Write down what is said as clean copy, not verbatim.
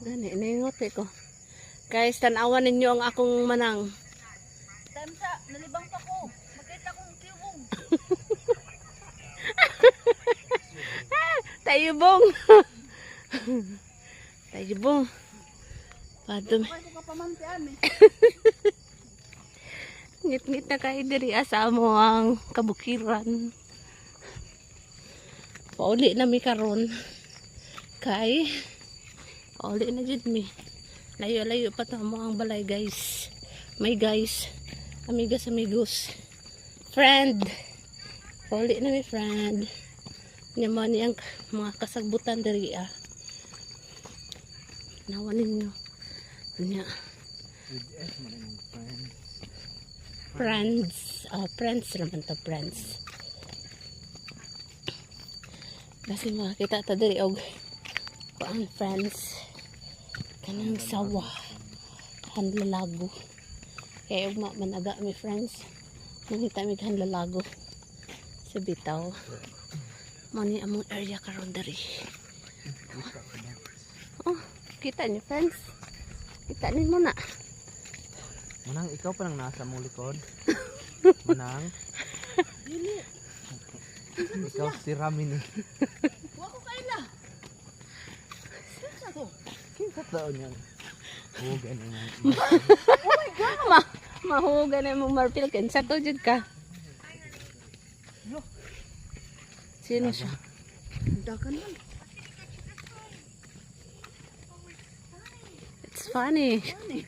Gani, naingote ko. Guys, tanawan ninyo ang akong manang. Tamsa, nalibang pa ko. Makita kong kiwong. Tayubong. Tayubong. Padum. Kaya ko kapamantian eh. Ngit-ngit na kayo diri asa mo ang kabukiran. Pauli na mi karon. Kay pauli na jud mi. Layo-layo pa to mo ang balay, guys. May guys, amigas amigos, friend. Pauli na mi friend. Naman ang mga kasagbutan diri Nawan ninyo. Nya. Friends. Friends naman to, friends. Kasi makakita ta diri og kuan friends. Kanang sawa. Hanlalago. Kaya ugma managa mi friends. Nangita mi hanlalago. Sa bitaw. Mani among area karon diri. Oh, kita niyo friends. Kita niyo muna. Manang, ikaw pa nang nasa mong likod. Manang. Dili. Ikaw si Ramin eh. Huwag ko kaila. Saan ko? Kinsa taon yan? Oo, ganyan. Mahuga na mong marpil. Kinsa to jud ka? Sino siya? Dagan man. It's funny. Funny.